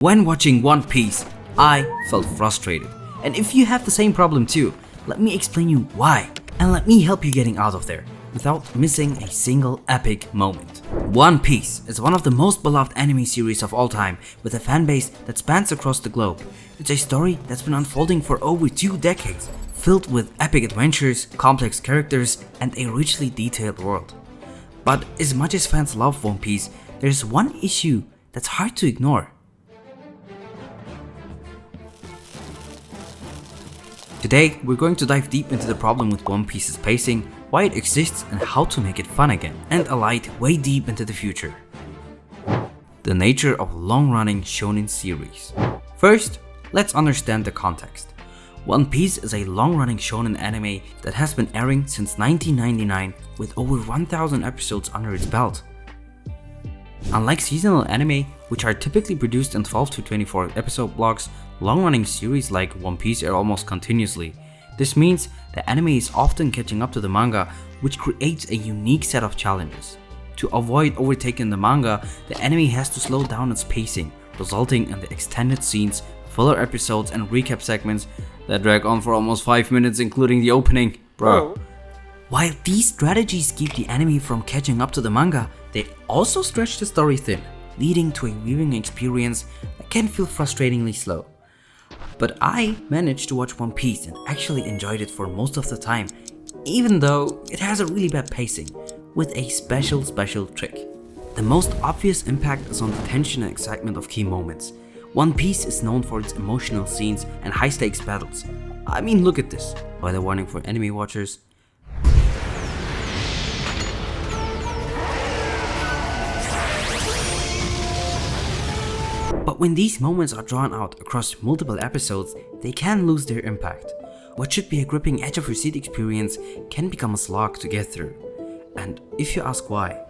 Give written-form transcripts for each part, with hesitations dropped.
When watching One Piece, I felt frustrated. And if you have the same problem too, let me explain you why. And let me help you getting out of there without missing a single epic moment. One Piece is one of the most beloved anime series of all time, with a fan base that spans across the globe. It's a story that's been unfolding for over 2 decades, filled with epic adventures, complex characters, and a richly detailed world. But as much as fans love One Piece, there's one issue that's hard to ignore. Today, we're going to dive deep into the problem with One Piece's pacing, why it exists and how to make it fun again, and a light way deep into the future. The nature of long-running shonen series. First, let's understand the context. One Piece is a long-running shonen anime that has been airing since 1999 with over 1000 episodes under its belt. Unlike seasonal anime, which are typically produced in 12 to 24 episode blocks, long-running series like One Piece air almost continuously. This means the anime is often catching up to the manga, which creates a unique set of challenges. To avoid overtaking the manga, the anime has to slow down its pacing, resulting in the extended scenes, filler episodes and recap segments that drag on for almost 5 minutes, including the opening. Bro. While these strategies keep the anime from catching up to the manga, they also stretch the story thin, leading to a viewing experience that can feel frustratingly slow. But I managed to watch One Piece and actually enjoyed it for most of the time, even though it has a really bad pacing, with a special trick. The most obvious impact is on the tension and excitement of key moments. One Piece is known for its emotional scenes and high stakes battles. I mean, look at this. By the warning for anime watchers. But when these moments are drawn out across multiple episodes, they can lose their impact. What should be a gripping edge of your seat experience can become a slog to get through. And if you ask why,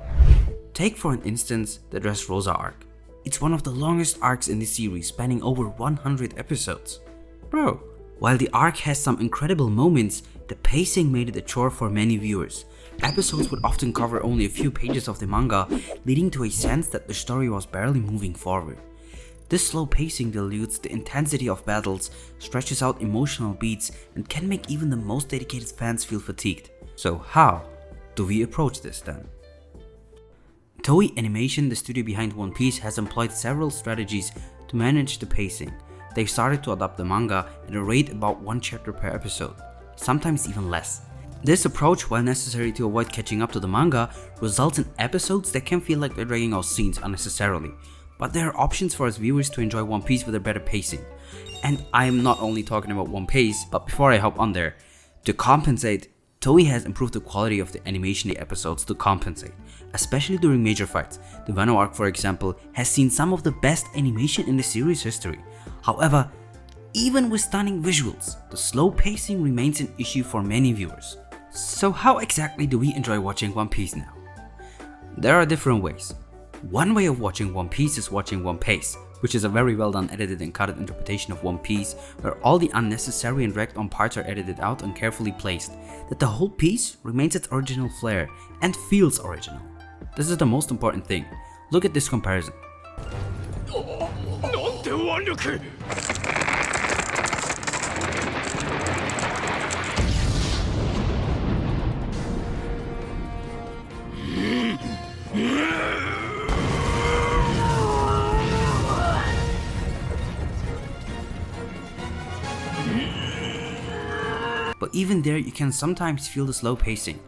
take for an instance the Dressrosa arc. It's one of the longest arcs in the series, spanning over 100 episodes. Bro, while the arc has some incredible moments, the pacing made it a chore for many viewers. Episodes would often cover only a few pages of the manga, leading to a sense that the story was barely moving forward. This slow pacing dilutes the intensity of battles, stretches out emotional beats, and can make even the most dedicated fans feel fatigued. So how do we approach this then? Toei Animation, the studio behind One Piece, has employed several strategies to manage the pacing. They've started to adapt the manga at a rate about 1 chapter per episode, sometimes even less. This approach, while necessary to avoid catching up to the manga, results in episodes that can feel like they're dragging out scenes unnecessarily. But there are options for us viewers to enjoy One Piece with a better pacing. And I am not only talking about One Piece, but before I hop on there, to compensate, Toei has improved the quality of the animation episodes to compensate, especially during major fights. The Wano arc, for example, has seen some of the best animation in the series history. However, even with stunning visuals, the slow pacing remains an issue for many viewers. So how exactly do we enjoy watching One Piece now? There are different ways. One way of watching One Piece is watching One Piece, which is a very well done edited and cutted interpretation of One Piece, where all the unnecessary and dragged on parts are edited out and carefully placed, that the whole piece remains its original flair and feels original. This is the most important thing. Look at this comparison. But even there, you can sometimes feel the slow pacing.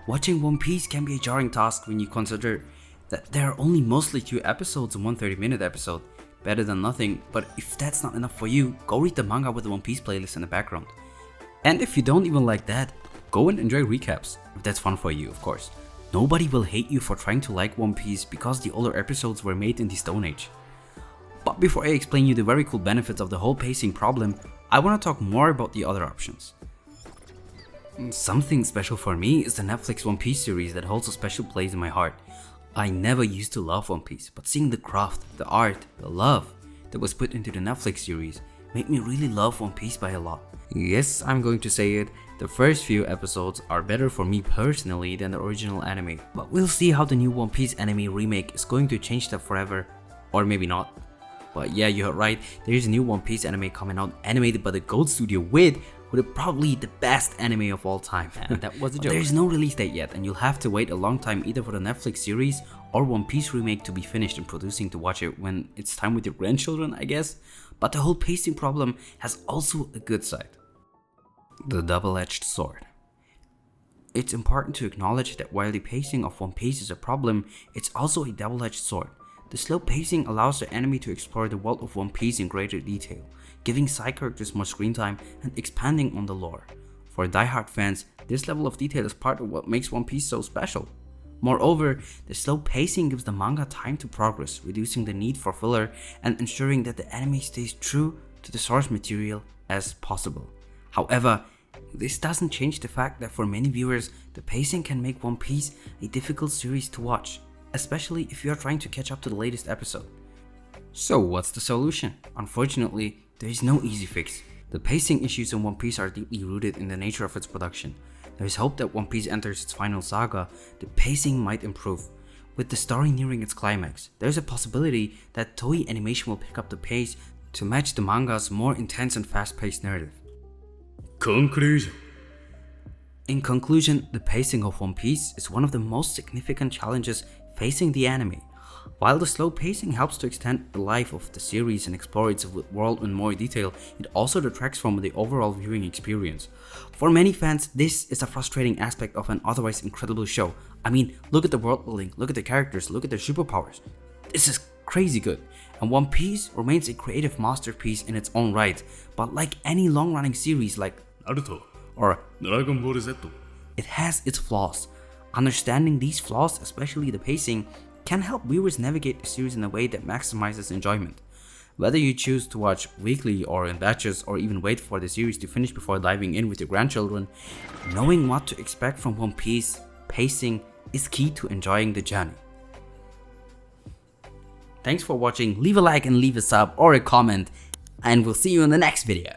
Watching One Piece can be a jarring task when you consider that there are only mostly 2 episodes in one 30-minute episode. Better than nothing, but if that's not enough for you, go read the manga with the One Piece playlist in the background. And if you don't even like that, go and enjoy recaps, if that's fun for you, of course. Nobody will hate you for trying to like One Piece because the older episodes were made in the Stone Age. But before I explain you the very cool benefits of the whole pacing problem, I want to talk more about the other options. Something special for me is the Netflix One Piece series that holds a special place in my heart. I never used to love One Piece, but seeing the craft, the art, the love that was put into the Netflix series made me really love One Piece by a lot. Yes, I'm going to say it, the first few episodes are better for me personally than the original anime, but we'll see how the new One Piece anime remake is going to change that forever, or maybe not. But yeah, you're right, there is a new One Piece anime coming out, animated by the Gold Studio with probably the best anime of all time. And that was a joke. There is no release date yet, and you'll have to wait a long time either for the Netflix series or One Piece remake to be finished and producing to watch it when it's time with your grandchildren, I guess. But the whole pacing problem has also a good side. The double-edged sword. It's important to acknowledge that while the pacing of One Piece is a problem, it's also a double-edged sword. The slow pacing allows the anime to explore the world of One Piece in greater detail, giving side characters more screen time and expanding on the lore. For die-hard fans, this level of detail is part of what makes One Piece so special. Moreover, the slow pacing gives the manga time to progress, reducing the need for filler and ensuring that the anime stays true to the source material as possible. However, this doesn't change the fact that for many viewers, the pacing can make One Piece a difficult series to watch, especially if you are trying to catch up to the latest episode. So what's the solution? Unfortunately, there is no easy fix. The pacing issues in One Piece are deeply rooted in the nature of its production. There is hope that One Piece enters its final saga, the pacing might improve. With the story nearing its climax, there is a possibility that Toei Animation will pick up the pace to match the manga's more intense and fast-paced narrative. Conclusion. In conclusion, the pacing of One Piece is one of the most significant challenges facing the anime. While the slow pacing helps to extend the life of the series and explore its world in more detail, it also detracts from the overall viewing experience. For many fans, this is a frustrating aspect of an otherwise incredible show. I mean, look at the world building, look at the characters, look at their superpowers. This is crazy good. And One Piece remains a creative masterpiece in its own right, but like any long-running series like Naruto or Dragon Ball Z, it has its flaws. Understanding these flaws, especially the pacing, can help viewers navigate the series in a way that maximizes enjoyment. Whether you choose to watch weekly or in batches or even wait for the series to finish before diving in with your grandchildren, knowing what to expect from One Piece pacing is key to enjoying the journey. Thanks for watching, leave a like and leave a sub or a comment, and we'll see you in the next video.